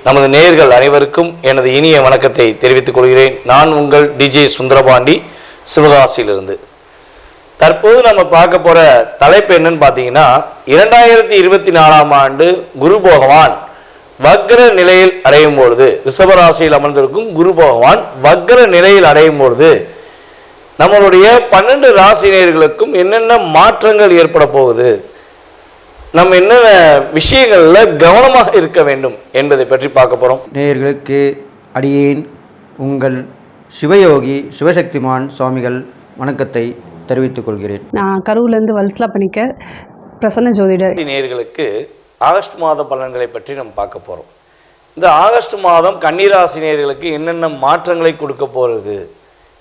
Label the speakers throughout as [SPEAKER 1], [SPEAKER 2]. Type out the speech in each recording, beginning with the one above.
[SPEAKER 1] நமது நேயர்கள் அனைவருக்கும் எனது இனிய வணக்கத்தை தெரிவித்துக் கொள்கிறேன். நான் உங்கள் டிஜே சுந்தரபாண்டி, சிவகாசியிலிருந்து. தற்போது நம்ம பார்க்க போற தலைப்பு என்னன்னு பார்த்தீங்கன்னா, 2024ஆம் ஆண்டு குரு பகவான் வக்ர நிலையில் அடையும் பொழுது, ரிஷபராசியில் அமர்ந்திருக்கும் குரு பகவான் வக்ர நிலையில் அடையும் பொழுது நம்மளுடைய 12 ராசினியர்களுக்கும் என்னென்ன மாற்றங்கள் ஏற்பட போகுது, நம்ம என்னென்ன விஷயங்கள்ல கவனமாக இருக்க வேண்டும் என்பதை பற்றி பார்க்க போறோம்.
[SPEAKER 2] நேயர்களுக்கு அடியேன் உங்கள் சிவயோகி சிவசக்திமான் சுவாமிகள் வணக்கத்தை தெரிவித்துக் கொள்கிறேன்.
[SPEAKER 3] நான் கரூர்லேருந்து வல்சலா பண்ணிக்க பிரசன்ன ஜோதிடர்.
[SPEAKER 1] நேயர்களுக்கு ஆகஸ்ட் மாத பலன்களை பற்றி நம்ம பார்க்க போறோம். இந்த ஆகஸ்ட் மாதம் கன்னிராசி நேயர்களுக்கு என்னென்ன மாற்றங்களை கொடுக்க போறது,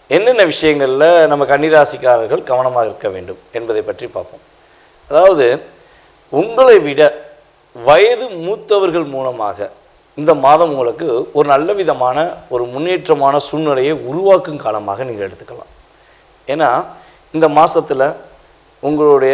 [SPEAKER 1] என்னென்ன விஷயங்கள்ல நம்ம கன்னிராசிக்காரர்கள் கவனமாக இருக்க வேண்டும் என்பதை பற்றி பார்ப்போம். அதாவது, உங்களை விட வயது மூத்தவர்கள் மூலமாக இந்த மாதம் உங்களுக்கு ஒரு நல்ல விதமான ஒரு முன்னேற்றமான சூழ்நிலையை உருவாக்கும் காலமாக நீங்கள் எடுத்துக்கலாம். ஏன்னா இந்த மாதத்தில் உங்களுடைய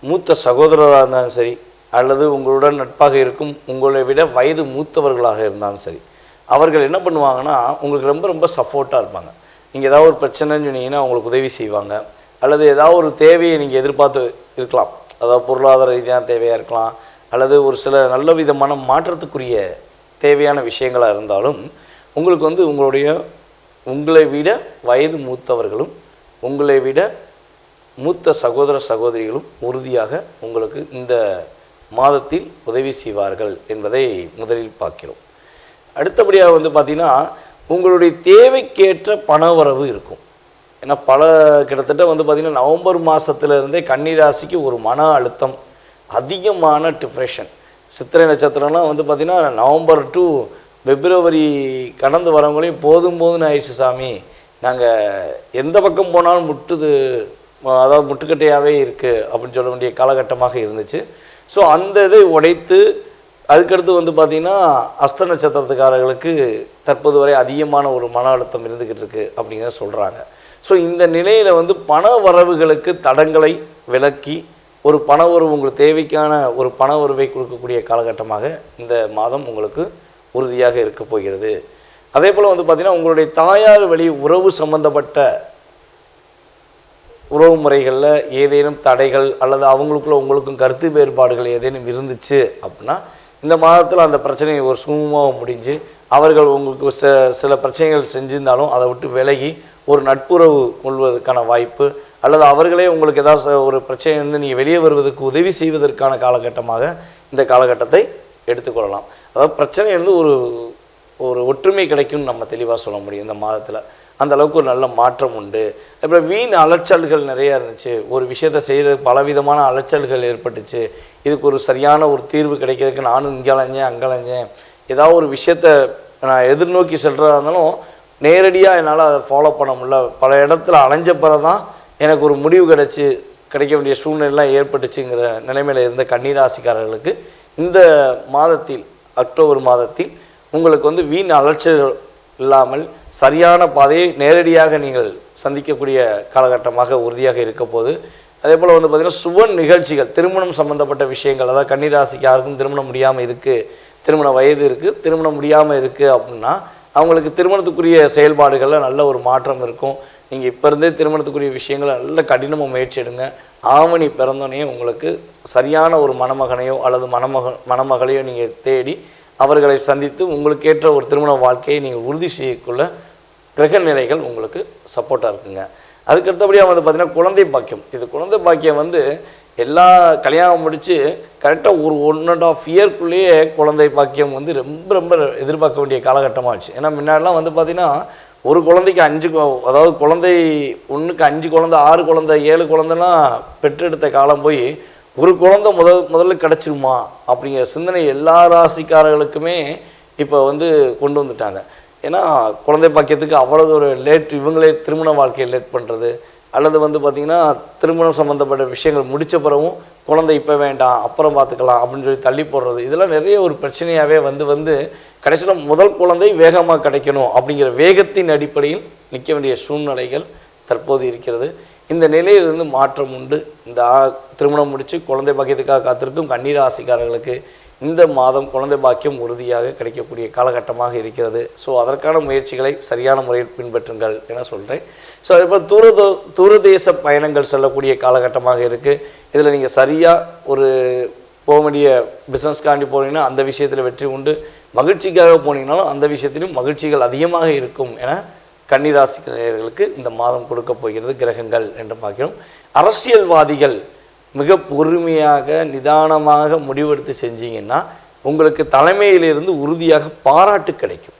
[SPEAKER 1] மூத்த சகோதரராக இருந்தாலும் சரி, அல்லது உங்களுடன் நட்பாக இருக்கும் உங்களை விட வயது மூத்தவர்களாக இருந்தாலும் சரி, அவர்கள் என்ன பண்ணுவாங்கன்னா உங்களுக்கு ரொம்ப ரொம்ப சப்போர்ட்டாக இருப்பாங்க. நீங்கள் ஏதாவது ஒரு பிரச்சனைன்னு சொன்னீங்கன்னா அவங்களுக்கு உதவி செய்வாங்க, அல்லது ஏதாவது ஒரு தேவையை நீங்கள் எதிர்பார்த்து இருக்கலாம். அதாவது பொருளாதார ரீதியான தேவையாக இருக்கலாம், அல்லது ஒரு சில நல்ல விதமான மாற்றத்துக்குரிய தேவையான விஷயங்களாக இருந்தாலும் உங்களுக்கு உங்களை விட வயது மூத்தவர்களும் உங்களை விட மூத்த சகோதர சகோதரிகளும் உறுதியாக உங்களுக்கு இந்த மாதத்தில் உதவி செய்வார்கள் என்பதை முதலில் பார்க்கிறோம். அடுத்தபடியாக பார்த்திங்கன்னா, உங்களுடைய தேவைக்கேற்ற பணவரவு இருக்கும். ஏன்னா கிட்டத்தட்ட பார்த்திங்கன்னா நவம்பர் மாதத்துலேருந்தே கன்னிராசிக்கு ஒரு மன அழுத்தம், அதிகமான டிப்ரெஷன். சித்திரை நட்சத்திரம்லாம் பார்த்திங்கன்னா நவம்பர் டு பிப்ரவரி கடந்து வரவங்களையும் போதும்னு ஆயிடுச்சு சாமி, நாங்கள் எந்த பக்கம் போனாலும் அதாவது முட்டுக்கட்டையாகவே இருக்குது அப்படின்னு சொல்ல வேண்டிய காலகட்டமாக இருந்துச்சு. ஸோ அந்த இதை உடைத்து அதுக்கடுத்து பார்த்திங்கன்னா அஸ்த நட்சத்திரத்துக்காரர்களுக்கு தற்போது வரை அதிகமான ஒரு மன அழுத்தம் இருந்துக்கிட்டு இருக்குது அப்படிங்கிறத சொல்கிறாங்க. ஸோ இந்த நிலையில் பண வரவுகளுக்கு தடங்களை விலக்கி ஒரு பணவரவு உங்களுக்கு தேவைக்கான ஒரு பணவரவை கொடுக்கக்கூடிய காலகட்டமாக இந்த மாதம் உங்களுக்கு உறுதியாக இருக்க போகிறது. அதே போல் பார்த்திங்கன்னா, உங்களுடைய தாயார் வழி உறவு சம்பந்தப்பட்ட உறவு முறைகளில் ஏதேனும் தடைகள் அல்லது அவங்களுக்குள்ள உங்களுக்கும் கருத்து வேறுபாடுகள் ஏதேனும் இருந்துச்சு அப்படின்னா இந்த மாதத்தில் அந்த பிரச்சனையை ஒரு சுமூகமாக முடிஞ்சு அவர்கள் உங்களுக்கு சில பிரச்சனைகள் செஞ்சிருந்தாலும் அதை விட்டு விலகி ஒரு நட்புறவு கொள்வதற்கான வாய்ப்பு, அல்லது அவர்களே உங்களுக்கு ஏதாவது ஒரு பிரச்சனையிலிருந்து நீங்கள் வெளியே வருவதற்கு உதவி செய்வதற்கான காலகட்டமாக இந்த காலகட்டத்தை எடுத்துக்கொள்ளலாம். அதாவது பிரச்சனையிலிருந்து ஒரு ஒற்றுமை கிடைக்கும்னு நம்ம தெளிவாக சொல்ல முடியும். இந்த மாதத்தில் அந்த அளவுக்கு ஒரு நல்ல மாற்றம் உண்டு. அப்புறம் வீண் அலைச்சல்கள் நிறையா இருந்துச்சு, ஒரு விஷயத்தை செய்கிற பலவிதமான அலைச்சல்கள் ஏற்பட்டுச்சு, இதுக்கு ஒரு சரியான ஒரு தீர்வு கிடைக்கிறதுக்கு நானும் இங்கே அலைஞ்சேன் அங்கே அலைஞ்சேன், ஏதாவது ஒரு விஷயத்தை நான் எதிர்நோக்கி செல்கிறதா இருந்தாலும் நேரடியாக என்னால் அதை ஃபாலோ பண்ண முடியல, பல இடத்துல அலைஞ்ச பிறகு தான் எனக்கு ஒரு முடிவு கிடைக்க வேண்டிய சூழ்நிலைலாம் ஏற்பட்டுச்சுங்கிற நிலைமையில் இருந்த கன்னிராசிக்காரர்களுக்கு இந்த மாதத்தில், அக்டோபர் மாதத்தில் உங்களுக்கு வீண் அலைச்சல் இல்லாமல் சரியான பாதையை நேரடியாக நீங்கள் சந்திக்கக்கூடிய காலகட்டமாக உறுதியாக இருக்க போது. அதே போல் பார்த்திங்கன்னா, சுப நிகழ்ச்சிகள், திருமணம் சம்மந்தப்பட்ட விஷயங்கள், அதாவது கன்னிராசிக்கு யாருக்கும் திருமணம் முடியாமல் இருக்குது, திருமண வயது இருக்குது, திருமணம் முடியாமல் இருக்குது அப்படின்னா அவங்களுக்கு திருமணத்துக்குரிய செயல்பாடுகளில் நல்ல ஒரு மாற்றம் இருக்கும். நீங்கள் இப்போ இருந்தே திருமணத்துக்குரிய விஷயங்களை நல்ல கடினமாக முயற்சி எடுங்க. ஆவணி பிறந்தோடனே உங்களுக்கு சரியான ஒரு மணமகனையோ அல்லது மணமகளையோ நீங்கள் தேடி அவர்களை சந்தித்து உங்களுக்கு ஏற்ற ஒரு திருமண வாழ்க்கையை நீங்கள் உறுதி செய்யக்குள்ள கிரக நிலைகள் உங்களுக்கு சப்போர்ட்டாக இருக்குங்க. அதுக்கடுத்தபடியாக பார்த்திங்கன்னா, குழந்தை பாக்கியம். இது குழந்தை பாக்கியம் எல்லா கல்யாணம் முடித்து கரெக்டாக ஒரு 1.5 இயர்க்குள்ளேயே குழந்தை பாக்கியம் ரொம்ப ரொம்ப எதிர்பார்க்க வேண்டிய காலகட்டமாகிடுச்சு. ஏன்னா முன்னாடிலாம் பார்த்திங்கன்னா ஒரு குழந்தைக்கு 5, அதாவது குழந்தை ஒன்றுக்கு 5 குழந்தை 6 குழந்தை 7 குழந்தைலாம் பெற்றெடுத்த காலம் போய் ஒரு குழந்தை முதல்ல கிடச்சிருமா அப்படிங்கிற சிந்தனை எல்லா ராசிக்காரர்களுக்குமே இப்போ கொண்டு வந்துட்டாங்க. ஏன்னா குழந்தை பாக்கியத்துக்கு அவ்வளோ ஒரு இவங்களே திருமண வாழ்க்கையை லேட் பண்ணுறது, அல்லது பார்த்திங்கன்னா திருமணம் சம்மந்தப்பட்ட விஷயங்கள் முடித்த பிறகும் குழந்தை இப்போ வேண்டாம் அப்புறம் பார்த்துக்கலாம் அப்படின்னு சொல்லி தள்ளி போடுறது, இதெல்லாம் நிறைய ஒரு பிரச்சனையாகவே கடைசியில் முதல் குழந்தை வேகமாக கிடைக்கணும் அப்படிங்கிற வேகத்தின் அடிப்படையில் நிற்க வேண்டிய சூழ்நிலைகள் தற்போது இருக்கிறது. இந்த நிலையிலிருந்து மாற்றம் உண்டு. இந்த திருமணம் முடித்து குழந்தை பாக்கியத்துக்காக காத்திருக்கும் கன்னிராசிக்காரர்களுக்கு இந்த மாதம் குழந்தை பாக்கியம் உறுதியாக கிடைக்கக்கூடிய காலகட்டமாக இருக்கிறது. ஸோ அதற்கான முயற்சிகளை சரியான முறையில் பின்பற்றுங்கள் என சொல்கிறேன். ஸோ அதேபோல் தூரதேச பயணங்கள் செல்லக்கூடிய காலகட்டமாக இருக்குது. இதில் நீங்கள் சரியாக ஒரு போக வேண்டிய பிஸ்னஸ்காண்டி போனீங்கன்னா அந்த விஷயத்தில் வெற்றி உண்டு, மகிழ்ச்சிக்காக போனீங்கன்னாலும் அந்த விஷயத்திலும் மகிழ்ச்சிகள் அதிகமாக இருக்கும் என கன்னிராசிக்காரர்களுக்கு இந்த மாதம் கொடுக்க போகிறது கிரகங்கள் என்று பார்க்கிறோம். அரசியல்வாதிகள் மிக பொறுமையாக நிதானமாக முடிவெடுத்து செஞ்சீங்கன்னா உங்களுக்கு தலைமையிலிருந்து உறுதியாக பாராட்டு கிடைக்கும்.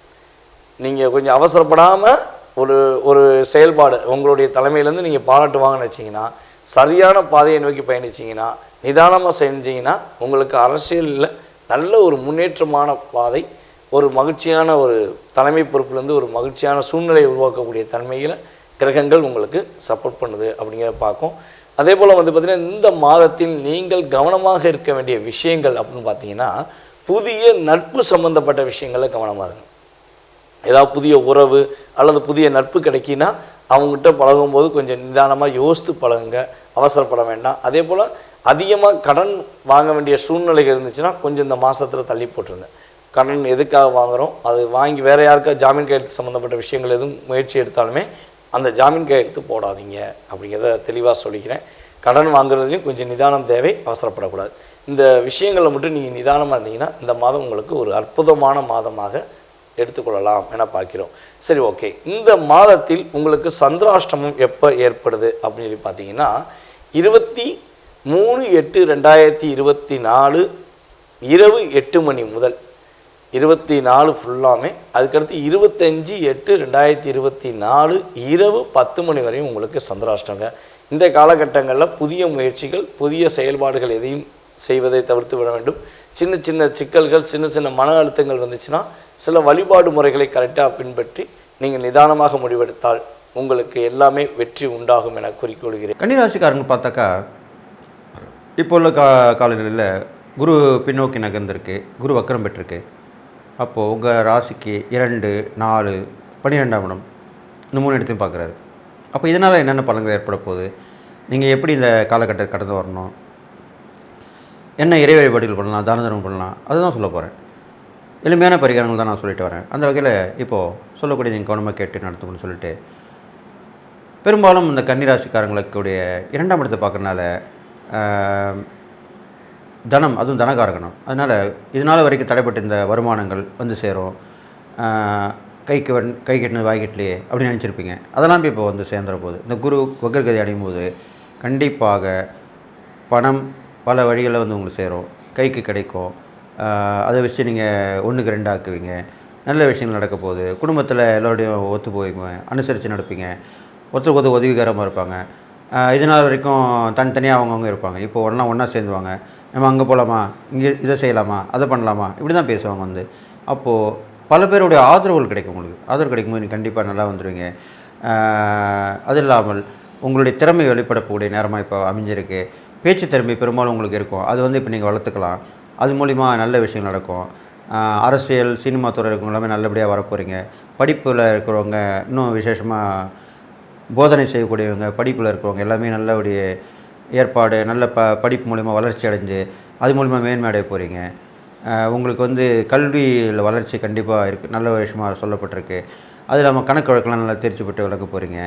[SPEAKER 1] நீங்கள் கொஞ்சம் அவசரப்படாமல் ஒரு ஒரு செயல்பாடு உங்களுடைய தலைமையிலேருந்து நீங்கள் பாராட்டு வாங்கன்னு வச்சிங்கன்னா, சரியான பாதையை நோக்கி பயணிச்சிங்கன்னா, நிதானமாக செஞ்சீங்கன்னா உங்களுக்கு அரசியலில் நல்ல ஒரு முன்னேற்றமான பாதை, ஒரு மகிழ்ச்சியான ஒரு தலைமை பொறுப்புலேருந்து ஒரு மகிழ்ச்சியான சூழ்நிலையை உருவாக்கக்கூடிய தன்மையில் கிரகங்கள் உங்களுக்கு சப்போர்ட் பண்ணுது அப்படிங்கிறத பார்க்கும். அதே போல் பார்த்திங்கன்னா இந்த மாதத்தில் நீங்கள் கவனமாக இருக்க வேண்டிய விஷயங்கள் அப்படின்னு பார்த்தீங்கன்னா, புதிய நட்பு சம்மந்தப்பட்ட விஷயங்களில் கவனமாக இருங்க. ஏதாவது புதிய உறவு அல்லது புதிய நட்பு கிடைக்கினா அவங்ககிட்ட பழகும்போது கொஞ்சம் நிதானமாக யோசித்து பழகுங்க, அவசரப்பட வேண்டாம். அதே போல் அதிகமாக கடன் வாங்க வேண்டிய சூழ்நிலைகள் இருந்துச்சுன்னா கொஞ்சம் இந்த மாதத்தில் தள்ளி போட்டுருங்க. கடன் எதுக்காக வாங்குகிறோம், அது வாங்கி வேறு யாருக்கா ஜாமீன் கையெழுத்து சம்மந்தப்பட்ட விஷயங்கள் எதுவும் முயற்சி எடுத்தாலுமே அந்த ஜாமீன் கையெழுத்து போடாதீங்க அப்படிங்கிறத தெளிவாக சொல்லிக்கிறேன். கடன் வாங்குறதுலையும் கொஞ்சம் நிதானம் தேவை, அவசரப்படக்கூடாது. இந்த விஷயங்களில் மட்டும் நீங்கள் நிதானமாக இருந்தீங்கன்னா இந்த மாதம் உங்களுக்கு ஒரு அற்புதமான மாதமாக எடுத்துக்கொள்ளலாம் என பார்க்கிறோம். சரி, ஓகே. இந்த மாதத்தில் உங்களுக்கு சந்திராஷ்டமம் எப்போ ஏற்படுது அப்படின்னு சொல்லி பார்த்தீங்கன்னா 23/8/2024 இரவு 8 மணி முதல் 24 ஃபுல்லாமே, அதுக்கடுத்து 25/8/2024 இரவு 10 மணி வரையும் உங்களுக்கு சந்திராஷ்டங்க. இந்த காலகட்டங்களில் புதிய முயற்சிகள் புதிய செயல்பாடுகள் எதையும் செய்வதை தவிர்த்து விட வேண்டும். சின்ன சின்ன சிக்கல்கள் சின்ன சின்ன மன அழுத்தங்கள் வந்துச்சுன்னா சில வழிபாடு முறைகளை கரெக்டாக பின்பற்றி நீங்கள் நிதானமாக முடிவெடுத்தால் உங்களுக்கு எல்லாமே வெற்றி உண்டாகும் என குறிக்கொள்கிறேன்.
[SPEAKER 2] கன்னிராசிக்காரங்க பார்த்தாக்கா இப்போ உள்ள காலநிலையில் குரு பின்னோக்கி நகர்ந்திருக்கு, குரு வக்கரம் பெற்றிருக்கு. அப்போது உங்கள் ராசிக்கு 2, 4, 12ஆம் இடம் இந்த 3 இடத்தையும் பார்க்குறாரு. அப்போ இதனால் என்னென்ன பலன்கள் ஏற்பட போகுது, நீங்கள் எப்படி இந்த காலகட்டத்தை கடந்து வரணும், என்ன இறை வழிபாடுகள் பண்ணலாம், தான தர்மம் பண்ணலாம், அதுதான் சொல்ல போகிறேன். எளிமையான பரிகாரங்கள் தான் நான் சொல்லிட்டு வரேன். அந்த வகையில் இப்போது சொல்லக்கூடிய நீங்கள் கவனமாக கேட்டு நடத்துக்கணும்னு சொல்லிட்டு, பெரும்பாலும் இந்த கன்னிராசிக்காரங்களுக்குடைய 2ஆம் இடத்தை பார்க்கறனால தனம், அதுவும் தனகாரகணம். அதனால் இதனால் வரைக்கும் தடைப்பட்ட இந்த வருமானங்கள் வந்து சேரும். கை கட்டினது வாய்க்கிட்டலையே அப்படின்னு நினச்சிருப்பீங்க. அதெல்லாம் இப்போ வந்து சேர்ந்துற போது இந்த குரு வக்ரகதி அடையும் போது கண்டிப்பாக பணம் பல வழிகளில் வந்து உங்களுக்கு சேரும், கைக்கு கிடைக்கும். அதை வச்சு நீங்கள் 1க்கு 2 ஆக்குவீங்க. நல்ல விஷயங்கள் நடக்க போகுது. குடும்பத்தில் எல்லோருடையும் ஒத்து போய்க்குங்க, அனுசரித்து நடப்பீங்க, ஒருத்தருக்கு உதவிகரமாக இருப்பாங்க. இதனால் வரைக்கும் தனித்தனியாக அவங்கவுங்க இருப்பாங்க. இப்போ ஒன்றா சேர்ந்துவாங்க. நம்ம அங்கே போகலாமா, இங்கே இதை செய்யலாமா, அதை பண்ணலாமா, இப்படி தான் பேசுவாங்க வந்து. அப்போது பல பேருடைய ஆதரவுகள் கிடைக்கும். உங்களுக்கு ஆதரவு கிடைக்கும்போது நீங்கள் கண்டிப்பாக நல்லா வந்துடுவீங்க. அது இல்லாமல் உங்களுடைய திறமை வெளிப்படக்கூடிய நேரமாக இப்போ அமைஞ்சிருக்கு. பேச்சு திறமை பெரும்பாலும் உங்களுக்கு இருக்கும். அது வந்து இப்போ நீங்கள் வளர்த்துக்கலாம். அது மூலிமா நல்ல விஷயங்கள் நடக்கும். அரசியல் சினிமா துறை இருக்கவங்க எல்லாமே நல்லபடியாக வரப்போகிறீங்க. படிப்பில் இருக்கிறவங்க இன்னும் விசேஷமாக போதனை செய்யக்கூடியவங்க, படிப்பில் இருக்கிறவங்க எல்லாமே நல்லபடிய ஏற்பாடு, நல்ல படிப்பு மூலிமா வளர்ச்சி அடைஞ்சு அது மூலிமா மேன்மை அடைய போகிறீங்க. உங்களுக்கு வந்து கல்வியில் வளர்ச்சி கண்டிப்பாக இருக்குது, நல்ல விஷயமாக சொல்லப்பட்டிருக்கு. அது இல்லாமல் கணக்கு வழக்கெல்லாம் நல்லா தெரிச்சு பெற்று விளக்க போகிறீங்க.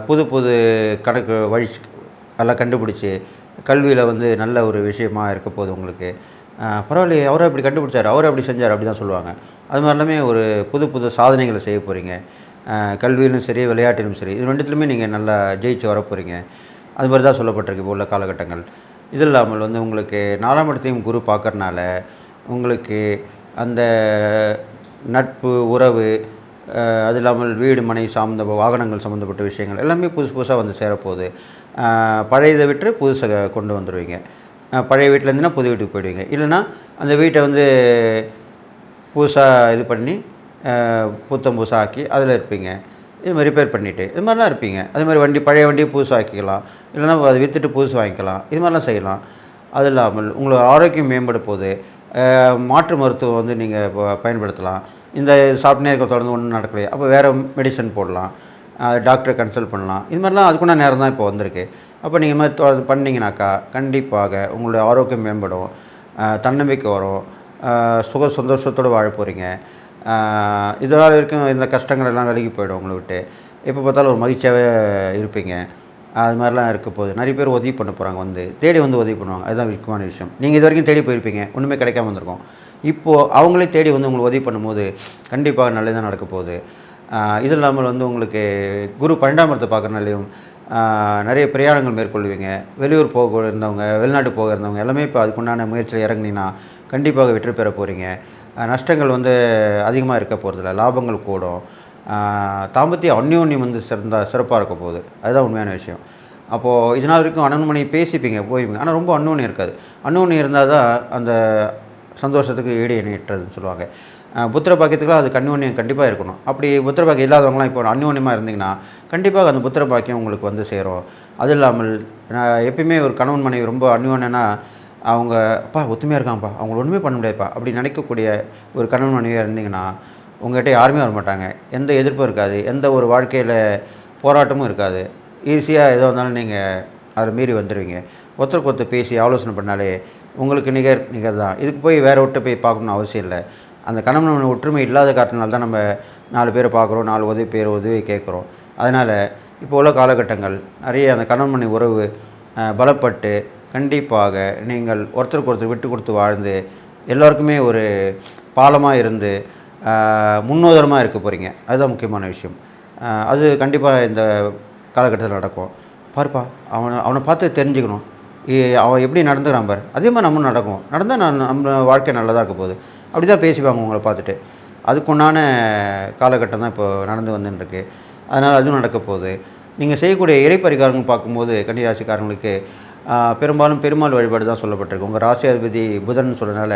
[SPEAKER 2] புது புது கணக்கு வழி எல்லாம் கண்டுபிடிச்சி கல்வியில் வந்து நல்ல ஒரு விஷயமாக இருக்க போகுது உங்களுக்கு. பரவாயில்லையே, அவரை அப்படி கண்டுபிடிச்சார், அவரை அப்படி செஞ்சார், அப்படி தான் சொல்லுவாங்க. அது மாதிரிலாமே ஒரு புது புது சாதனைகளை செய்ய போகிறீங்க. கல்வியிலும் சரி விளையாட்டிலும் சரி, இது ரெண்டுத்துலையுமே நீங்கள் நல்லா ஜெயிச்சு வர போகிறீங்க. அது மாதிரி தான் சொல்லப்பட்டிருக்கு இப்போ உள்ள காலகட்டங்கள். இது இல்லாமல் வந்து உங்களுக்கு 4ஆம் இடத்தையும் குரு பார்க்கறனால உங்களுக்கு அந்த நட்பு உறவு, அது இல்லாமல் வீடு மனை சார்ந்த வாகனங்கள் சம்மந்தப்பட்ட விஷயங்கள் எல்லாமே புதுசாக வந்து சேரப்போகுது. பழையதை விட்டு புதுசாக கொண்டு வந்துடுவீங்க. பழைய வீட்டில் இருந்துன்னா புது வீட்டுக்கு போயிடுவீங்க. இல்லைன்னா அந்த வீட்டை வந்து புதுசாக இது பண்ணி புத்தம் புதுசாக ஆக்கி அதில் இருப்பீங்க. இது மாதிரி ரிப்பேர் பண்ணிவிட்டு இது மாதிரிலாம் இருப்பீங்க. அது மாதிரி வண்டி பழைய வண்டியை புதுசாக ஆக்கிக்கலாம், இல்லைனா அதை விற்றுட்டு புதுசு வாங்கிக்கலாம். இது மாதிரிலாம் செய்யலாம். அது இல்லாமல் உங்களோட ஆரோக்கியம் மேம்பட போகுது. மாற்று மருத்துவம் வந்து நீங்கள் இப்போ பயன்படுத்தலாம். இந்த சாப்பிட்னே இருக்க தொடர்ந்து ஒன்றும் நடக்கலையே, அப்போ வேறு மெடிசன் போடலாம், டாக்டரை கன்சல்ட் பண்ணலாம். இது மாதிரிலாம் அதுக்குள்ள நேரம் தான் இப்போ வந்திருக்கு. அப்போ நீங்கள் மாதிரி பண்ணிங்கனாக்கா கண்டிப்பாக உங்களுடைய ஆரோக்கியம் மேம்படும். தன்னம்பிக்கை வரும், சுக சந்தோஷத்தோடு வாழ போகிறீங்க. இதனால் இருக்கும் இந்த கஷ்டங்கள் எல்லாம் விலகி போயிடும் உங்களை விட்டு. எப்போ பார்த்தாலும் ஒரு மகிழ்ச்சியாகவே இருப்பீங்க. அது மாதிரிலாம் இருக்க போகுது. நிறைய பேர் உதவி பண்ண போகிறாங்க, வந்து தேடி வந்து உதவி பண்ணுவாங்க. அதுதான் முக்கியமான விஷயம். நீங்கள் இது வரைக்கும் தேடி போயிருப்பீங்க, ஒன்றுமே கிடைக்காம வந்திருக்கும். இப்போது அவங்களே தேடி வந்து உங்களுக்கு உதவி பண்ணும்போது கண்டிப்பாக நல்லதாக நடக்க போகுது. இது இல்லாமல் வந்து உங்களுக்கு குரு 12ஆம் இடத்தை பார்க்குறனாலையும் நிறைய பிரயாணங்கள் மேற்கொள்வீங்க. வெளியூர் போக இருந்தவங்க, வெளிநாட்டு போக இருந்தவங்க எல்லாமே இப்போ அதுக்குண்டான முயற்சியில் இறங்குனீங்கன்னா கண்டிப்பாக வெற்றி பெற போகிறீங்க. நஷ்டங்கள் வந்து அதிகமாக இருக்க போகிறதில்ல, லாபங்கள் கூடும். தாம்பத்திய அந்யோன்யம் வந்து சிறப்பாக இருக்க போகுது. அதுதான் உண்மையான விஷயம். அப்போது இதனால் வரைக்கும் அண்ணன் மணி பேசிப்பீங்க, போய்ப்பீங்க, ஆனால் ரொம்ப அந்யோன்யம் இருக்காது. அந்யோன்யம் இருந்தால் தான் அந்த சந்தோஷத்துக்கு ஈடு இணையற்றதுன்னு சொல்லுவாங்க. புத்திர பாக்கியத்துக்குலாம் அது அந்யோன்யம் கண்டிப்பாக இருக்கணும். அப்படி புத்திர பாக்கியம் இல்லாதவங்களாம் இப்போ அந்யோன்யமாக இருந்தீங்கன்னா கண்டிப்பாக அந்த புத்திர பாக்கியம் உங்களுக்கு வந்து சேரும். அது இல்லாமல் எப்பயுமே ஒரு கணவன் மனைவி ரொம்ப அந்யோன்யனா அவங்க அப்பா ஒத்துமையாக இருக்காங்கப்பா, அவங்கள ஒன்றுமே பண்ண முடியாதுப்பா அப்படி நினைக்கக்கூடிய ஒரு கணவன் மனைவியாக இருந்தீங்கன்னா உங்கள்கிட்ட யாருமே வர மாட்டாங்க. எந்த எதிர்ப்பும் இருக்காது, எந்த ஒரு வாழ்க்கையில் போராட்டமும் இருக்காது. ஈஸியாக எதோ இருந்தாலும் நீங்கள் அதை மீறி வந்துடுவீங்க. ஒருத்தருக்கு ஒருத்தர் பேசி ஆலோசனை பண்ணாலே உங்களுக்கு நிகர் தான். இதுக்கு போய் வேறு விட்டு போய் பார்க்கணுன்னு அவசியம் இல்லை. அந்த கணவன் ஒற்றுமை இல்லாத காரணத்தினால தான் நம்ம 4 பேரை பார்க்குறோம், 4 உதவி கேட்குறோம். அதனால் இப்போ உள்ள காலகட்டங்கள் நிறைய அந்த கணவன் மனைவி உறவு பலப்பட்டு கண்டிப்பாக நீங்கள் ஒருத்தருக்கு ஒருத்தர் விட்டு கொடுத்து வாழ்ந்து எல்லோருக்குமே ஒரு பாலமாக இருந்து முன்னோதரமாக இருக்க போகிறீங்க. அதுதான் முக்கியமான விஷயம். அது கண்டிப்பாக இந்த காலகட்டத்தில் நடக்கும். பாருப்பா, அவனை பார்த்து தெரிஞ்சுக்கணும், அவன் எப்படி நடந்துக்கிறான் பாரு, அதே மாதிரி நம்மளும் நடந்தால் நம்ம வாழ்க்கை நல்லதாக இருக்க போகுது. அப்படி தான் பேசிப்பாங்க உங்களை பார்த்துட்டு. அதுக்குண்டான காலகட்டம் தான் இப்போ நடந்து வந்துட்டுருக்கு. அதனால் அதுவும் நடக்க போகுது. நீங்கள் செய்யக்கூடிய இறை பரிகாரங்கள் பார்க்கும்போது கன்னிராசிக்காரங்களுக்கு பெரும்பாலும் பெருமாள் வழிபாடு தான் சொல்லப்பட்டிருக்கு. உங்கள் ராசியாதிபதி புதன் சொல்கிறதுனால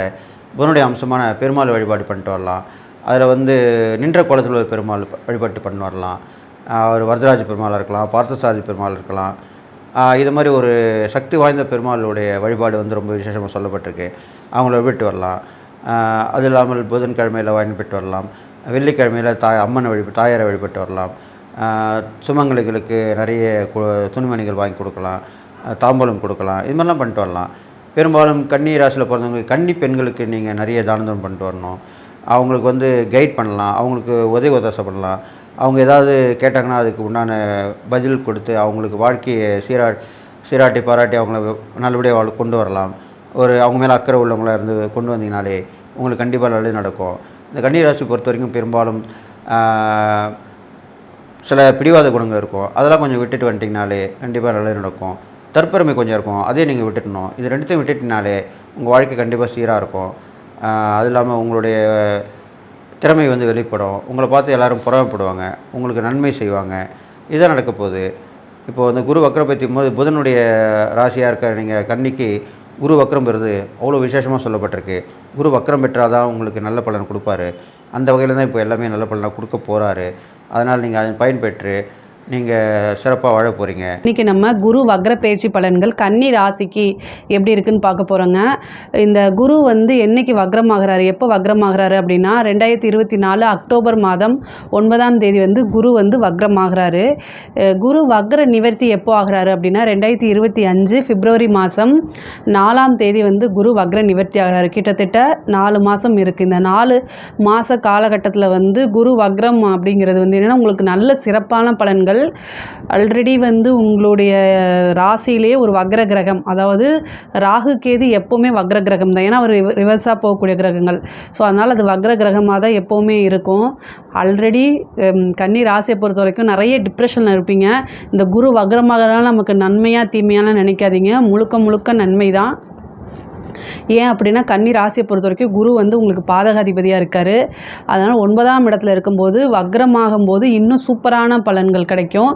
[SPEAKER 2] புதனுடைய அம்சமான பெருமாள் வழிபாடு பண்ணிட்டு வரலாம். அதில் வந்து நின்ற கோலத்தில் உள்ள பெருமாள் வழிபாட்டு பண்ணி வரலாம். ஒரு வரதராஜ பெருமாளாக இருக்கலாம், பார்த்தசாரதி பெருமாள் இருக்கலாம். இது மாதிரி ஒரு சக்தி வாய்ந்த பெருமாளுடைய வழிபாடு வந்து ரொம்ப விசேஷமாக சொல்லப்பட்டிருக்கு. அவங்கள வழிபட்டு வரலாம். அது இல்லாமல் புதன்கிழமையில் வழிபட்டு வரலாம். வெள்ளிக்கிழமையில் அம்மனை தாயாரை வழிபட்டு வரலாம். சுமங்கலிகளுக்கு நிறைய துணிமணிகள் வாங்கி கொடுக்கலாம், தாம்பூலம் கொடுக்கலாம். இது மாதிரிலாம் பண்ணிட்டு வரலாம். பெரும்பாலும் கன்னி ராசியில் பிறந்தவங்களுக்கு கன்னி பெண்களுக்கு நீங்கள் நிறைய தானம் பண்ணிட்டு வரணும். அவங்களுக்கு வந்து கைட் பண்ணலாம், அவங்களுக்கு உதவி ஒத்தாசை பண்ணலாம். அவங்க ஏதாவது கேட்டாங்கன்னா அதுக்கு உண்டான பதில் கொடுத்து அவங்களுக்கு வாழ்க்கையை சீராட்டி பாராட்டி அவங்கள நல்லபடியாக கொண்டு வரலாம். அவங்க மேலே அக்கறை உள்ளவங்களாக இருந்து கொண்டு வந்தீங்கனாலே உங்களுக்கு கண்டிப்பாக நல்லது நடக்கும். இந்த கன்னி ராசி பொறுத்த வரைக்கும் பெரும்பாலும் சில பிடிவாத குணங்கள் இருக்கும். அதெல்லாம் கொஞ்சம் விட்டுட்டு வந்துட்டிங்கனாலே கண்டிப்பாக நல்லது நடக்கும். தற்பெருமை கொஞ்சம் இருக்கும், அதே நீங்கள் விட்டுட்டணும். இது ரெண்டுத்தையும் விட்டுட்டினாலே உங்கள் வாழ்க்கை கண்டிப்பாக சீராக இருக்கும். அது இல்லாமல் உங்களுடைய திறமை வந்து வெளிப்படும். உங்களை பார்த்து எல்லோரும் புறமைப்படுவாங்க, உங்களுக்கு நன்மை செய்வாங்க. இதுதான் நடக்க போகுது. இப்போது அந்த குரு வக்ரம் பற்றியும் போது புதனுடைய ராசியாக இருக்க நீங்கள் கன்னிக்கு குரு வக்ரம் பெறுது அவ்வளோ விசேஷமாக சொல்லப்பட்டிருக்கு. குரு வக்ரம் பெற்றால் தான் உங்களுக்கு நல்ல பலன் கொடுப்பாரு. அந்த வகையில் தான் இப்போ எல்லாமே நல்ல பலனாக கொடுக்க போகிறாரு. அதனால் நீங்கள் அதன் பயன்பெற்று நீங்கள் சிறப்பாக வாழ போகிறீங்க.
[SPEAKER 3] இன்றைக்கி நம்ம குரு வக்ர பயிற்சி பலன்கள் கன்னி ராசிக்கு எப்படி இருக்குன்னு பார்க்க போகிறோங்க. இந்த குரு வந்து என்றைக்கு வக்ரமாகிறாரு, எப்போ வக்ரமாகிறாரு அப்படின்னா 2024 அக்டோபர் மாதம் 9ஆம் தேதி வந்து குரு வந்து வக்ரமாகிறாரு. குரு வக்ர நிவர்த்தி எப்போ ஆகிறாரு அப்படின்னா 2025 பிப்ரவரி மாதம் 4ஆம் தேதி வந்து குரு வக்ர நிவர்த்தி ஆகிறாரு. கிட்டத்தட்ட 4 மாதம் இருக்குது. இந்த 4 மாத காலகட்டத்தில் வந்து குரு வக்ரம் அப்படிங்கிறது வந்து என்னென்னா உங்களுக்கு நல்ல சிறப்பான பலன்கள். ஆல்ரெடி வந்து உங்களுடைய ராசியிலே ஒரு வக்ர கிரகம், அதாவது ராகு கேது எப்போவுமே வக்ர கிரகம் தான். ஏன்னா அவர் ரிவர்ஸாக போகக்கூடிய கிரகங்கள். ஸோ அதனால் அது வக்ர கிரகமாக தான் எப்போவுமே இருக்கும். ஆல்ரெடி கன்னி ராசியை பொறுத்த வரைக்கும் நிறைய டிப்ரெஷனில் இருப்பீங்க. இந்த குரு வக்ரமாகறதுனால நமக்கு நன்மையாக தீமையாலாம் நினைக்காதீங்க, முழுக்க முழுக்க நன்மை தான். ஏன் அப்படின்னா கன்னி ராசியை பொறுத்த வரைக்கும் குரு வந்து உங்களுக்கு பாதகாதிபதியாக இருக்கார். அதனால் 9ஆம் இடத்துல இருக்கும்போது வக்ரமாகும் போது இன்னும் சூப்பரான பலன்கள் கிடைக்கும்.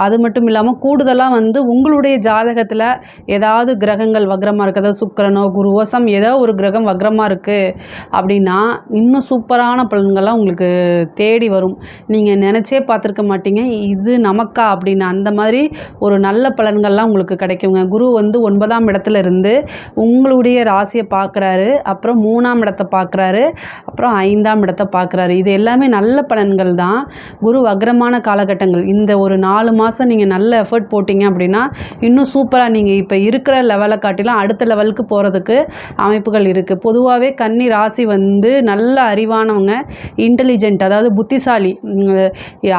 [SPEAKER 3] அது மட்டும் இல்லாமல் கூடுதலாக வந்து உங்களுடைய ஜாதகத்தில் ஏதாவது கிரகங்கள் வக்ரமாக இருக்குது, அதாவது சுக்கிரனோ குருவோ ஏதோ ஒரு கிரகம் வக்ரமாக இருக்குது அப்படின்னா இன்னும் சூப்பரான பலன்கள்லாம் உங்களுக்கு தேடி வரும். நீங்கள் நினச்சே பார்த்துருக்க மாட்டீங்க இது நமக்கா அப்படின்னு. அந்த மாதிரி ஒரு நல்ல பலன்கள்லாம் உங்களுக்கு கிடைக்குங்க. குரு வந்து 9ஆம் இடத்துல இருந்து உங்களுடைய உங்களுடைய ராசியை பார்க்குறாரு, அப்புறம் 3ஆம் இடத்தை பார்க்குறாரு, அப்புறம் 5ஆம் இடத்தை பார்க்குறாரு. இது எல்லாமே நல்ல பலன்கள் தான். குரு வக்ரமான காலகட்டங்கள். இந்த ஒரு 4 மாதம் நீங்கள் நல்ல எஃபர்ட் போட்டிங்க அப்படின்னா இன்னும் சூப்பராக நீங்கள் இப்போ இருக்கிற லெவலை காட்டிலும் அடுத்த லெவலுக்கு போகிறதுக்கு அமைப்புகள் இருக்குது. பொதுவாகவே கன்னி ராசி வந்து நல்ல அறிவானவங்க, இன்டெலிஜென்ட், அதாவது புத்திசாலி,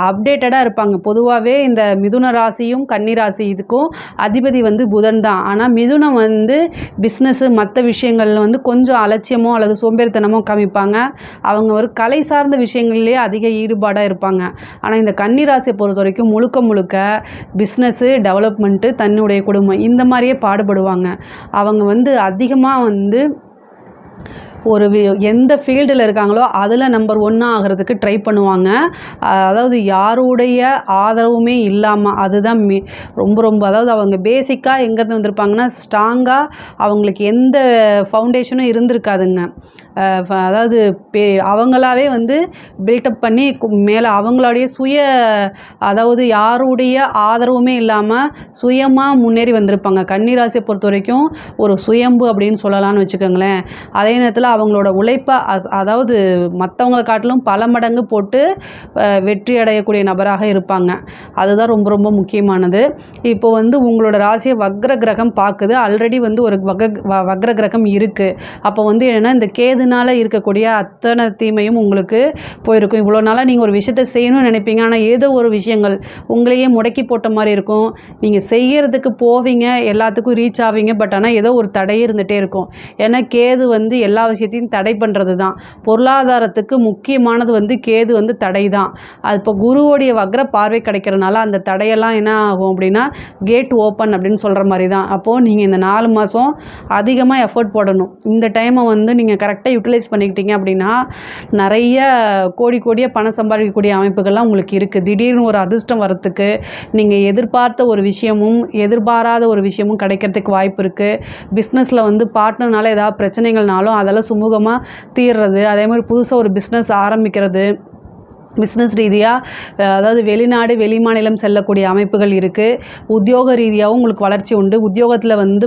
[SPEAKER 3] அப்டேட்டடாக இருப்பாங்க. பொதுவாகவே இந்த மிதுன ராசியும் கன்னி ராசி இதுக்கும் அதிபதி வந்து புதன் தான். ஆனால் மிதுனம் வந்து பிஸ்னஸ்ஸு மற்ற விஷயங்களில் வந்து கொஞ்சம் அலட்சியமோ அல்லது சோம்பேறித்தனமோ காமிப்பாங்க. அவங்க ஒரு கலை சார்ந்த விஷயங்கள்லேயே அதிக ஈடுபாடாக இருப்பாங்க. ஆனால் இந்த கன்னி ராசியை பொறுத்த வரைக்கும் முழுக்க முழுக்க பிஸ்னஸ்ஸு, டெவலப்மெண்ட்டு, தன்னுடைய குடும்பம் இந்த மாதிரியே பாடுபடுவாங்க. அவங்க வந்து அதிகமாக வந்து ஒரு எந்த ஃபீல்டில் இருக்காங்களோ அதில் நம்பர் 1 ஆகிறதுக்கு ட்ரை பண்ணுவாங்க. அதாவது யாருடைய ஆதரவுமே இல்லாமல், அதுதான் ரொம்ப அதாவது அவங்க பேசிக்காக எங்கேருந்து வந்திருப்பாங்கன்னா ஸ்ட்ராங்காக அவங்களுக்கு எந்த ஃபவுண்டேஷனும் இருந்திருக்காதுங்க. அதாவது அவங்களாவே வந்து பில்டப் பண்ணி மேலே அவங்களுடைய அதாவது யாருடைய ஆதரவுமே இல்லாமல் சுயமாக முன்னேறி வந்திருப்பாங்க. கன்னி ராசியை பொறுத்த வரைக்கும் ஒரு சுயம்பு அப்படின்னு சொல்லலாம்னு வச்சுக்கோங்களேன். அதே நேரத்தில் அவங்களோட உழைப்பை அதாவது மற்றவங்களை காட்டிலும் பல மடங்கு போட்டு வெற்றி அடையக்கூடிய நபராக இருப்பாங்க. அதுதான் ரொம்ப முக்கியமானது. இப்போ வந்து உங்களோட ராசியை வக்ர கிரகம் பார்க்குது. ஆல்ரெடி வந்து ஒரு வக்ர கிரகம் இருக்குது. அப்போ வந்து என்னென்னா இந்த கேதுனால இருக்கக்கூடிய அத்தனை தீமையும் உங்களுக்கு போயிருக்கும். இவ்வளோ நாளாக நீங்கள் ஒரு விஷயத்தை செய்யணும்னு நினைப்பீங்க, ஆனால் ஏதோ ஒரு விஷயங்கள் உங்களையே முடக்கி போட்ட மாதிரி இருக்கும். நீங்கள் செய்கிறதுக்கு போவீங்க, எல்லாத்துக்கும் ரீச் ஆவீங்க, பட் ஆனால் ஏதோ ஒரு தடையே இருந்துகிட்டே இருக்கும். ஏன்னா கேது வந்து எல்லா விஷயத்தையும் தடை பண்ணுறது தான். பொருளாதாரத்துக்கு முக்கியமானது வந்து கேது வந்து தடை தான். அது இப்போ குருவோடைய வக்ர பார்வை கிடைக்கிறனால அந்த தடையெல்லாம் என்ன ஆகும் அப்படின்னா கேட் ஓப்பன் அப்படின்னு சொல்கிற மாதிரி தான். அப்போது நீங்கள் இந்த 4 மாதம் அதிகமாக எஃபர்ட் போடணும். இந்த டைமை வந்து நீங்கள் கரெக்டாக யூட்டிலைஸ் பண்ணிக்கிட்டீங்க அப்படின்னா நிறைய கோடியாக பணம் சம்பாதிக்கக்கூடிய அமைப்புகள்லாம் உங்களுக்கு இருக்குது. திடீர்னு ஒரு அதிர்ஷ்டம் வரத்துக்கு, நீங்கள் எதிர்பார்த்த ஒரு விஷயமும் எதிர்பாராத ஒரு விஷயமும் கிடைக்கிறதுக்கு வாய்ப்பு இருக்குது. பிஸ்னஸில் வந்து பார்ட்னர்னால ஏதாவது பிரச்சனைகள்னாலும் அதெல்லாம் சுமூகமாக தீர்றது. அதே மாதிரி புதுசாக ஒரு பிஸ்னஸ் ஆரம்பிக்கிறது, பிஸ்னஸ் ரீதியாக அதாவது வெளிநாடு வெளிமாநிலம் செல்லக்கூடிய அமைப்புகள் இருக்குது. உத்தியோக ரீதியாகவும் உங்களுக்கு வளர்ச்சி உண்டு. உத்தியோகத்தில் வந்து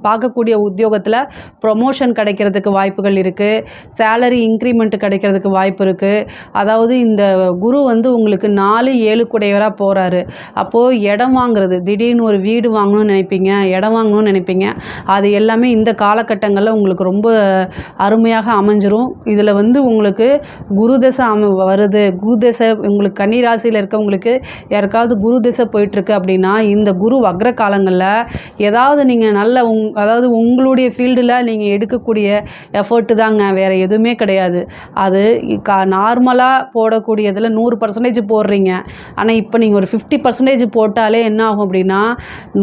[SPEAKER 3] பார்க்கக்கூடிய உத்தியோகத்தில் ப்ரொமோஷன் கிடைக்கிறதுக்கு வாய்ப்புகள் இருக்குது. சேலரி இன்க்ரிமெண்ட் கிடைக்கிறதுக்கு வாய்ப்பு இருக்குது. அதாவது இந்த குரு வந்து உங்களுக்கு 4-7 கூடையவராக போகிறாரு. அப்போது இடம் வாங்குறது, திடீர்னு ஒரு வீடு வாங்கணும்னு நினைப்பீங்க, இடம் வாங்கணும்னு நினைப்பீங்க, அது எல்லாமே இந்த காலகட்டங்களில் உங்களுக்கு ரொம்ப அருமையாக அமைஞ்சிரும். இதில் வந்து உங்களுக்கு குரு தசை வருது, குரு திசை உங்களுக்கு கன்னி ராசியில் இருக்கவங்களுக்கு யாருக்காவது குரு திசை போயிட்டுருக்கு அப்படின்னா இந்த குரு வக்ர காலங்களில் ஏதாவது நீங்கள் நல்ல அதாவது உங்களுடைய ஃபீல்டில் நீங்கள் எடுக்கக்கூடிய எஃபர்ட்டு தாங்க, வேறு எதுவுமே கிடையாது. அது நார்மலாக போடக்கூடியதில் 100% போடுறீங்க. ஆனால் இப்போ நீங்கள் ஒரு 50% போட்டாலே என்ன ஆகும் அப்படின்னா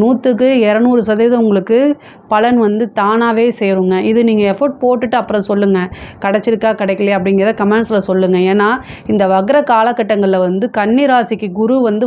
[SPEAKER 3] 100க்கு 200% உங்களுக்கு பலன் வந்து தானாகவே சேருங்க. இது நீங்கள் எஃபர்ட் போட்டுட்டு அப்புறம் சொல்லுங்கள், கிடச்சிருக்கா கிடைக்கலையா அப்படிங்கிறத கமெண்ட்ஸில் சொல்லுங்கள். ஏன்னா இந்த வக்ர காலகட்டங்களில் வந்து கன்னி ராசிக்கு குரு வந்து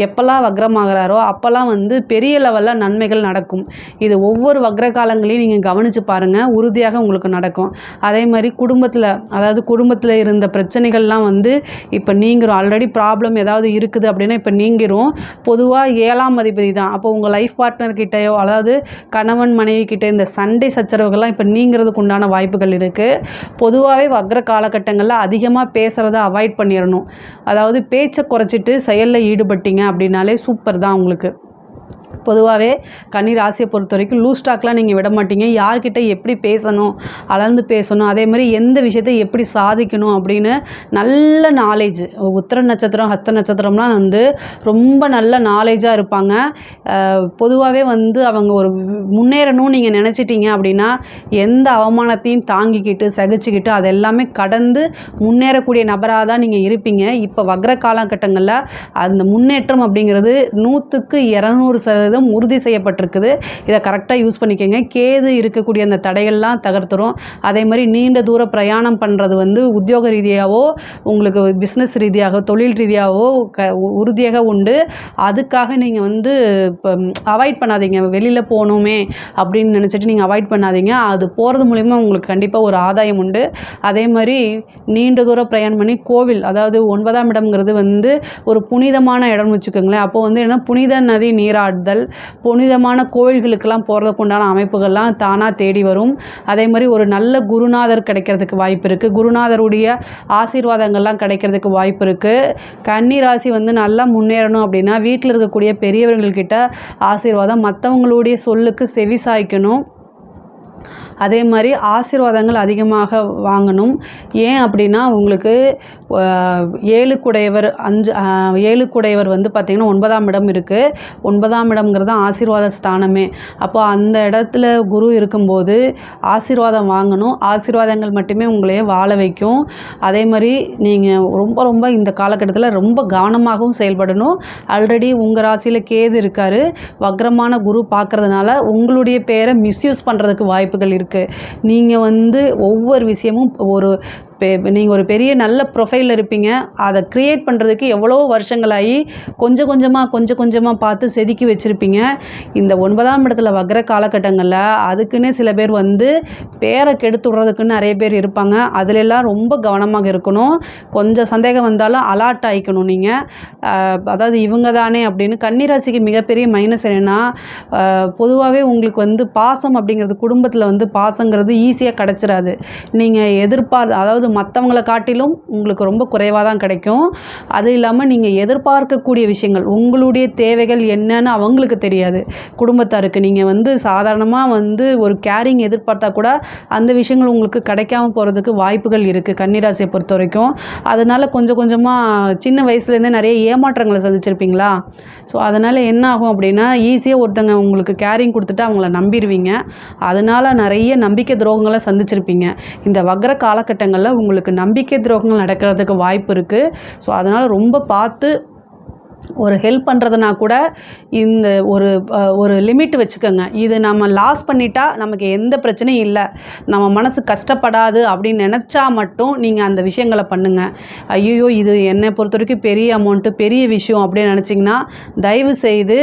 [SPEAKER 3] எப்போல்லாம் வக்ரமாகிறாரோ அப்போல்லாம் வந்து பெரிய லெவலில் நன்மைகள் நடக்கும். இது ஒவ்வொரு வக்ர காலங்களையும் நீங்கள் கவனித்து பாருங்கள், உறுதியாக உங்களுக்கு நடக்கும். அதே மாதிரி குடும்பத்தில் இருந்த பிரச்சனைகள்லாம் வந்து இப்போ நீங்கிரும். ஆல்ரெடி ப்ராப்ளம் ஏதாவது இருக்குது அப்படின்னா இப்போ நீங்கிரும். பொதுவாக 7ஆம் அதிபதி தான். அப்போ உங்கள் லைஃப் பார்ட்னர்கிட்டையோ அதாவது கணவன் மனைவி கிட்டே இந்த சண்டை சச்சரவுகள்லாம் இப்போ நீங்கிறதுக்கு உண்டான வாய்ப்புகள் இருக்குது. பொதுவாகவே வக்ர காலகட்டங்களில் அதிகமாக பேசுகிறத அவாய்ட் பண்ணிடணும். அதாவது பேச்சை குறைச்சிட்டு செயலில் ஈடுபட்டீங்க அப்படின்னாலே சூப்பர் தான் உங்களுக்கு. பொதுவாகவே கன்னி ராசியை பொறுத்த வரைக்கும் லூஸ் டாக்லாம் நீங்கள் விட மாட்டீங்க. யார்கிட்ட எப்படி பேசணும், அளந்து பேசணும், அதே மாதிரி எந்த விஷயத்தை எப்படி சாதிக்கணும் அப்படின்னு நல்ல நாலேஜ். உத்திர நட்சத்திரம் ஹஸ்த நட்சத்திரம்லாம் வந்து ரொம்ப நல்ல நாலேஜாக இருப்பாங்க. பொதுவாகவே வந்து அவங்க ஒரு முன்னேறணும்னு நீங்கள் நினச்சிட்டிங்க அப்படின்னா எந்த அவமானத்தையும் தாங்கிக்கிட்டு சகிச்சுக்கிட்டு அதெல்லாமே கடந்து முன்னேறக்கூடிய நபராக தான் நீங்கள் இருப்பீங்க. இப்போ வக்ர காலகட்டங்களில் அந்த முன்னேற்றம் அப்படிங்கிறது 100க்கு 200% உறுதி செய்யப்பட்டிருக்குது. இதை கரெக்டாக யூஸ் பண்ணிக்கோங்க. கேது இருக்கக்கூடிய அந்த தடைகள்லாம் தகர்த்துரும். அதே மாதிரி நீண்ட தூர பிரயாணம் பண்ணுறது வந்து உத்தியோக ரீதியாகவோ உங்களுக்கு பிஸ்னஸ் ரீதியாக தொழில் ரீதியாகவோ உறுதியாக உண்டு. அதுக்காக நீங்கள் வந்து இப்போ அவாய்ட் பண்ணாதீங்க. வெளியில் போகணுமே அப்படின்னு நினச்சிட்டு நீங்கள் அவாய்ட் பண்ணாதீங்க. அது போகிறது மூலிமா உங்களுக்கு கண்டிப்பாக ஒரு ஆதாயம் உண்டு. அதே மாதிரி நீண்ட தூர பிரயாணம் பண்ணி கோவில், அதாவது 9ஆம் இடம்ங்கிறது வந்து ஒரு புனிதமான இடம்னு வச்சுக்கோங்களேன். அப்போது வந்து என்ன புனித நதி நீராடுதல் வழிகாட்டுதல், புனிதமான கோயில்களுக்கெல்லாம் போகிறதுக்கு உண்டான அமைப்புகள்லாம் தானாக தேடி வரும். அதே மாதிரி ஒரு நல்ல குருநாதர் கிடைக்கிறதுக்கு வாய்ப்பு இருக்குது. குருநாதருடைய ஆசீர்வாதங்கள்லாம் கிடைக்கிறதுக்கு வாய்ப்பு இருக்குது. கன்னி ராசி வந்து நல்லா முன்னேறணும் அப்படின்னா வீட்டில் இருக்கக்கூடிய பெரியவர்கள்கிட்ட ஆசீர்வாதம், மற்றவங்களுடைய சொல்லுக்கு செவி சாய்க்கணும். அதே மாதிரி ஆசீர்வாதங்கள் அதிகமாக வாங்கணும். ஏன் அப்படின்னா உங்களுக்கு 7 குடையவர் 7 குடையவர் வந்து பார்த்திங்கன்னா 9ஆம் இடம் இருக்குது. 9ஆம் இடம்ங்கிறது ஆசீர்வாத ஸ்தானமே. அப்போ அந்த இடத்துல குரு இருக்கும்போது ஆசீர்வாதம் வாங்கணும். ஆசீர்வாதங்கள் மட்டுமே உங்களையே வாழ வைக்கும். அதே மாதிரி நீங்கள் ரொம்ப ரொம்ப இந்த காலகட்டத்தில் ரொம்ப கவனமாகவும் செயல்படணும். ஆல்ரெடி உங்கள் ராசியில் கேது இருக்கார். வக்ரமான குரு பார்க்குறதுனால உங்களுடைய பேரை மிஸ்யூஸ் பண்ணுறதுக்கு வாய்ப்புகள் இருக்குது. நீங்கள் வந்து ஒவ்வொரு விஷயமும் நீங்கள் ஒரு பெரிய நல்ல ப்ரொஃபைலில் இருப்பீங்க. அதை க்ரியேட் பண்ணுறதுக்கு எவ்வளோ வருஷங்களாகி கொஞ்சம் கொஞ்சமாக பார்த்து செதுக்கி வச்சுருப்பீங்க. இந்த 9ஆம் இடத்துல வக்ர காலகட்டங்களில் அதுக்குன்னே சில பேர் வந்து பேரை கெடுத்து விட்றதுக்குன்னு நிறைய பேர் இருப்பாங்க. அதிலெல்லாம் ரொம்ப கவனமாக இருக்கணும். கொஞ்சம் சந்தேகம் வந்தாலும் அலர்ட் ஆகிக்கணும் நீங்கள். அதாவது இவங்க தானே அப்படின்னு. கன்னிராசிக்கு மிகப்பெரிய மைனஸ் என்னென்னா, பொதுவாகவே உங்களுக்கு வந்து பாசம் அப்படிங்கிறது, குடும்பத்தில் வந்து பாசங்கிறது ஈஸியாக கிடச்சிடாது. நீங்கள் அதாவது மற்றவங்களை காட்டிலும் உங்களுக்கு ரொம்ப குறைவாக தான் கிடைக்கும். அது இல்லாமல் நீங்கள் எதிர்பார்க்கக்கூடிய விஷயங்கள், உங்களுடைய தேவைகள் என்னன்னு அவங்களுக்கு தெரியாது. குடும்பத்தாருக்கு நீங்கள் வந்து சாதாரணமாக வந்து ஒரு கேரிங் எதிர்பார்த்தா கூட அந்த விஷயங்கள் உங்களுக்கு கிடைக்காம போகிறதுக்கு வாய்ப்புகள் இருக்குது கன்னிராசியை பொறுத்த வரைக்கும். அதனால் கொஞ்சமாக சின்ன வயசுலேருந்தே நிறைய ஏமாற்றங்களை சந்திச்சிருப்பீங்களா? ஸோ அதனால் என்ன ஆகும் அப்படின்னா, ஈஸியாக ஒருத்தங்க உங்களுக்கு கேரிங் கொடுத்துட்டு அவங்கள நம்பிடுவீங்க. அதனால் நிறைய நம்பிக்கை துரோகங்களை சந்திச்சிருப்பீங்க. இந்த வக்ர காலகட்டங்களில் உங்களுக்கு நம்பிக்கை துரோகங்கள் நடக்கிறதுக்கு வாய்ப்பு இருக்குது. ஸோ அதனால் ரொம்ப பார்த்து ஒரு ஹெல்ப் பண்ணுறதுனா கூட இந்த ஒரு லிமிட் வச்சுக்கோங்க. இது நம்ம லாஸ் பண்ணிட்டா நமக்கு எந்த பிரச்சனையும் இல்லை, நம்ம மனசு கஷ்டப்படாது அப்படின்னு நினச்சா மட்டும் நீங்கள் அந்த விஷயங்களை பண்ணுங்கள். ஐயோ இது என்னை பொறுத்த வரைக்கும் பெரிய அமௌண்ட்டு, பெரிய விஷயம் அப்படின்னு நினச்சிங்கன்னா தயவு செய்து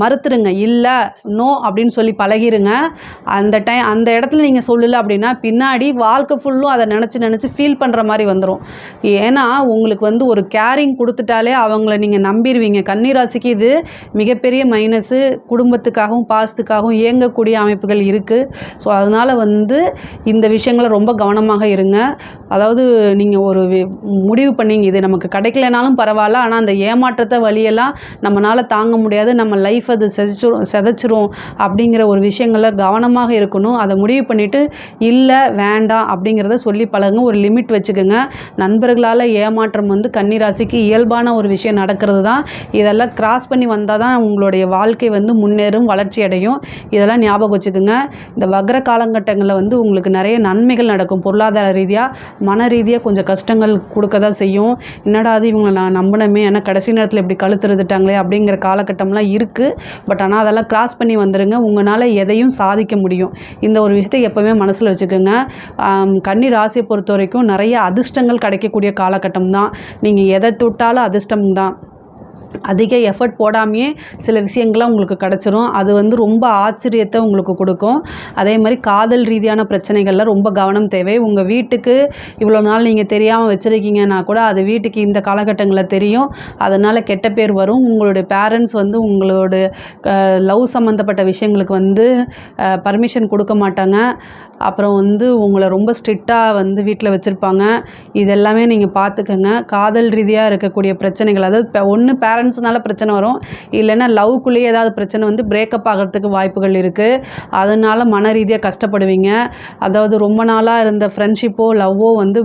[SPEAKER 3] மறுத்துருங்க. இல்லை நோ அப்படின்னு சொல்லி பழகிருங்க. அந்த இடத்துல நீங்கள் சொல்லலை அப்படின்னா பின்னாடி வாழ்க்கை ஃபுல்லும் அதை நினச்சி ஃபீல் பண்ணுற மாதிரி வந்துடும். ஏன்னா உங்களுக்கு வந்து ஒரு கேரிங் கொடுத்துட்டாலே அவங்கள நீங்கள் நம்பிடுவீங்க. கன்னிராசிக்கு இது மிகப்பெரிய மைனஸு. குடும்பத்துக்காகவும் பாசத்துக்காகவும் இயங்கக்கூடிய அமைப்புகள் இருக்குது. ஸோ அதனால் வந்து இந்த விஷயங்களை ரொம்ப கவனமாக இருங்க. அதாவது நீங்கள் ஒரு முடிவு பண்ணிங்க, இது நமக்கு கிடைக்கலனாலும் பரவாயில்ல, ஆனால் அந்த ஏமாற்றத்தை வழியெல்லாம் நம்மளால் தாங்க முடியாது, நம்ம லைஃப் அது செதைச்சிரும் அப்படிங்கிற ஒரு விஷயங்களில் கவனமாக இருக்கணும். அதை முடிவு பண்ணிவிட்டு இல்லை வேண்டாம் அப்படிங்கிறத சொல்லி பழகுங்க. ஒரு லிமிட் வச்சுக்கோங்க. நண்பர்களால் ஏமாற்றம் வந்து கன்னிராசிக்கு இயல்பான ஒரு விஷயம் நடக்கிறது தான். இதெல்லாம் கிராஸ் பண்ணி வந்தால் தான் உங்களுடைய வாழ்க்கை வந்து முன்னேறும், வளர்ச்சி அடையும். இதெல்லாம் ஞாபகம் வச்சுக்கோங்க. இந்த வக்ர காலகட்டங்களில் வந்து உங்களுக்கு நிறைய நன்மைகள் நடக்கும். பொருளாதார ரீதியாக, மன ரீதியாக கொஞ்சம் கஷ்டங்கள் கொடுக்க தான் செய்யும். என்னடா அது இவங்களை நான் நம்பினமே, ஏன்னா கடைசி நேரத்தில் இப்படி கழுத்துறதுட்டாங்களே அப்படிங்கிற காலகட்டம்லாம் இருக்குது. பட் ஆனால் அதெல்லாம் கிராஸ் பண்ணி வந்துடுங்க. உங்களால் எதையும் சாதிக்க முடியும். இந்த ஒரு விஷயத்தை எப்போவுமே மனசில் வச்சுக்கோங்க. கன்னி ராசியை பொறுத்த வரைக்கும் நிறைய அதிர்ஷ்டங்கள் கிடைக்கக்கூடிய காலகட்டம் தான். நீங்கள் எதை தொட்டாலும் அதிர்ஷ்டம் தான். அதிக எஃபர்ட் போடாமையே சில விஷயங்கள்லாம் உங்களுக்கு கிடச்சிரும். அது வந்து ரொம்ப ஆச்சரியத்தை உங்களுக்கு கொடுக்கும். அதே மாதிரி காதல் ரீதியான பிரச்சனைகளில் ரொம்ப கவனம் தேவை. உங்கள் வீட்டுக்கு இவ்வளோ நாள் நீங்கள் தெரியாமல் வச்சுருக்கீங்கன்னா கூட அது வீட்டுக்கு இந்த காலகட்டங்களில் தெரியும். அதனால் கெட்ட பேர் வரும். உங்களுடைய பேரண்ட்ஸ் வந்து உங்களோட லவ் சம்மந்தப்பட்ட விஷயங்களுக்கு வந்து பர்மிஷன் கொடுக்க மாட்டாங்க. அப்புறம் வந்து உங்களை ரொம்ப ஸ்ட்ரிக்டாக வந்து வீட்டில் வச்சுருப்பாங்க. இதெல்லாமே நீங்கள் பார்த்துக்கங்க. காதல் ரீதியாக இருக்கக்கூடிய பிரச்சனைகள், அதாவது ஒன்று பேரண்ட்ஸ்னால பிரச்சனை வரும், இல்லைன்னா லவ்க்குள்ளேயே ஏதாவது பிரச்சனை வந்து பிரேக்கப் ஆகிறதுக்கு வாய்ப்புகள் இருக்குது. அதனால் மன ரீதியாக கஷ்டப்படுவீங்க. அதாவது ரொம்ப நாளாக இருந்த ஃப்ரெண்ட்ஷிப்போ லவ்வோ வந்து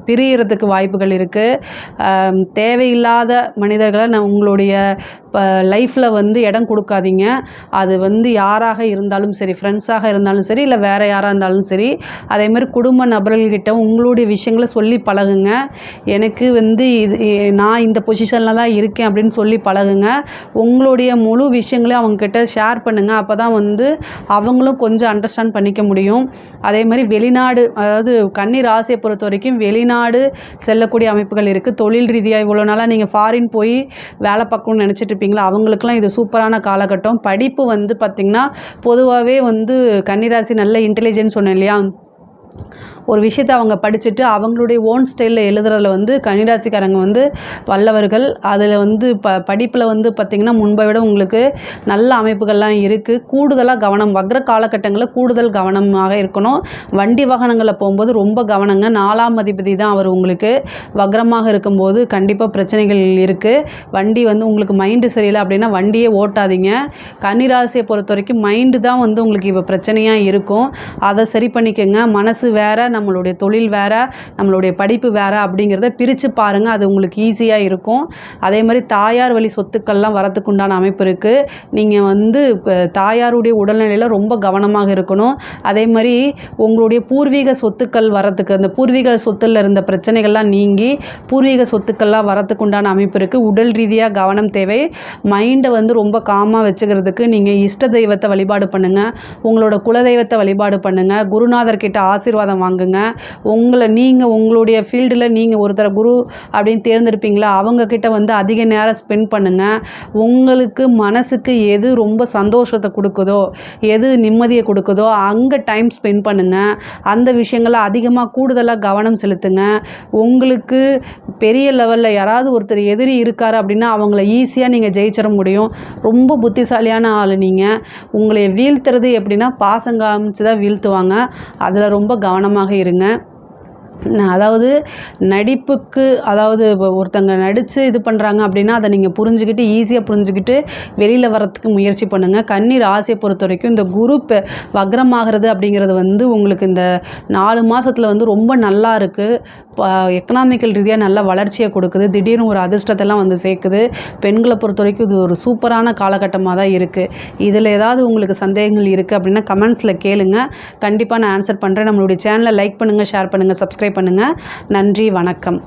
[SPEAKER 3] பிரியறதுக்கு வாய்ப்புகள் இருக்குது. தேவையில்லாத மனிதர்களை உங்களுடைய லைஃப்பில் வந்து இடம் கொடுக்காதீங்க. அது வந்து யாராக இருந்தாலும் சரி, ஃப்ரெண்ட்ஸாக இருந்தாலும் சரி, இல்லை வேறு யாராக இருந்தாலும் சரி. அதேமாதிரி குடும்ப நபர்கள்கிட்ட உங்களுடைய விஷயங்களை சொல்லி பழகுங்க. எனக்கு வந்து நான் இந்த பொசிஷனில் தான் இருக்கேன் அப்படின்னு சொல்லி பழகுங்க. உங்களுடைய முழு விஷயங்களையும் அவங்கக்கிட்ட ஷேர் பண்ணுங்கள். அப்போ தான் வந்து அவங்களும் கொஞ்சம் அண்டர்ஸ்டாண்ட் பண்ணிக்க முடியும். அதே மாதிரி வெளிநாடு, அதாவது கன்னி ராசியை பொறுத்த வரைக்கும் வெளிநாடு செல்லக்கூடிய அமைப்புகள் இருக்குது. தொழில் ரீதியாக இவ்வளோ நாளாக நீங்கள் ஃபாரின் போய் வேலை பார்க்கணும்னு நினச்சிட்டு இருப்பீங்களா, அவங்களுக்குலாம் இது சூப்பரான காலகட்டம். படிப்பு வந்து பார்த்திங்கன்னா பொதுவாகவே வந்து கன்னிராசி நல்ல இன்டெலிஜென்ஸ் சொன்னேன் இல்லையா, ஒரு விஷயத்தை அவங்க படிச்சுட்டு அவங்களுடைய ஓன் ஸ்டைலில் எழுதுறதுல வந்து கன்னிராசிக்காரங்க வந்து வல்லவர்கள். அதில் வந்து படிப்பில் வந்து பார்த்திங்கன்னா முன்பை விட உங்களுக்கு நல்ல அமைப்புகள்லாம் இருக்குது. கூடுதலாக கவனம், வக்ர காலகட்டங்களில் கூடுதல் கவனமாக இருக்கணும். வண்டி வாகனங்களில் போகும்போது ரொம்ப கவனங்க. 4ஆம் அதிபதி தான் அவர் உங்களுக்கு வக்ரமாக இருக்கும்போது கண்டிப்பாக பிரச்சனைகள் இருக்குது. வண்டி வந்து உங்களுக்கு மைண்டு சரியில்லை அப்படின்னா வண்டியே ஓட்டாதீங்க. கன்னிராசியை பொறுத்த வரைக்கும் மைண்டு தான் வந்து உங்களுக்கு இப்போ பிரச்சனையாக இருக்கும். அதை சரி பண்ணிக்கோங்க. மனசு வேறு, நம்மளுடைய தொழில் வேறு, நம்மளுடைய படிப்பு வேறு அப்படிங்கிறத பிரித்து பாருங்கள். அது உங்களுக்கு ஈஸியாக இருக்கும். அதே மாதிரி தாயார் வழி சொத்துக்கள்லாம் வரத்துக்கு உண்டான அமைப்பு இருக்குது. நீங்கள் வந்து தாயாருடைய உடல்நிலையில் ரொம்ப கவனமாக இருக்கணும். அதே மாதிரி உங்களுடைய பூர்வீக சொத்துக்கள் வரத்துக்கு, அந்த பூர்வீக சொத்தில் இருந்த பிரச்சனைகள்லாம் நீங்கி பூர்வீக சொத்துக்கள்லாம் வரத்துக்கு உண்டான அமைப்பு இருக்குது. உடல் ரீதியாக கவனம் தேவை. மைண்டை வந்து ரொம்ப காமாக வச்சுக்கிறதுக்கு நீங்கள் இஷ்ட தெய்வத்தை வழிபாடு பண்ணுங்கள். உங்களோட குலதெய்வத்தை வழிபாடு பண்ணுங்கள். குருநாதர்கிட்ட ஆசீர்வாதம் வாங்குங்க. நீங்கள் உங்களுடைய ஃபீல்டில் நீங்கள் ஒருத்தர் குரு அப்படின்னு தேர்ந்தெடுப்பீங்களா, அவங்கக்கிட்ட வந்து அதிக நேரம் ஸ்பெண்ட் பண்ணுங்கள். உங்களுக்கு மனசுக்கு எது ரொம்ப சந்தோஷத்தை கொடுக்குதோ, எது நிம்மதியை கொடுக்குதோ அங்கே டைம் ஸ்பெண்ட் பண்ணுங்கள். அந்த விஷயங்களை அதிகமாக கூடுதலாக கவனம் செலுத்துங்க. உங்களுக்கு பெரிய லெவலில் யாராவது ஒருத்தர் எதிரி இருக்கார் அப்படின்னா அவங்கள ஈஸியாக நீங்கள் ஜெயிச்சிட முடியும். ரொம்ப புத்திசாலியான ஆள் நீங்கள். உங்களை வீழ்த்துறது எப்படின்னா பாசம் காமிச்சு தான் வீழ்த்துவாங்க. அதில் ரொம்ப கவனமாக இருங்க. அதாவது நடிப்புக்கு, அதாவது ஒருத்தங்க நடித்து இது பண்ணுறாங்க அப்படின்னா அதை நீங்கள் புரிஞ்சுக்கிட்டு ஈஸியாக புரிஞ்சுக்கிட்டு வெளியில் வரத்துக்கு முயற்சி பண்ணுங்கள். கன்னி ராசியை பொறுத்த வரைக்கும் இந்த குரு வக்ரமாகிறது அப்படிங்கிறது வந்து உங்களுக்கு இந்த 4 மாதத்தில் வந்து ரொம்ப நல்லா இருக்குது. எக்கனாமிக்கல் ரீதியாக நல்ல வளர்ச்சியை கொடுக்குது. திடீர்னு ஒரு அதிர்ஷ்டத்தெல்லாம் வந்து சேர்க்குது. பெண்களை பொறுத்த வரைக்கும் இது ஒரு சூப்பரான காலகட்டமாக தான் இருக்குது. இதில் ஏதாவது உங்களுக்கு சந்தேகங்கள் இருக்குது அப்படின்னா கமெண்ட்ஸில் கேளுங்க. கண்டிப்பாக நான் ஆன்சர் பண்ணுறேன். நம்மளுடைய சேனலை லைக் பண்ணுங்கள், ஷேர் பண்ணுங்கள், சப்ஸ்கிரைப் பண்ணுங்கள். நன்றி, வணக்கம்.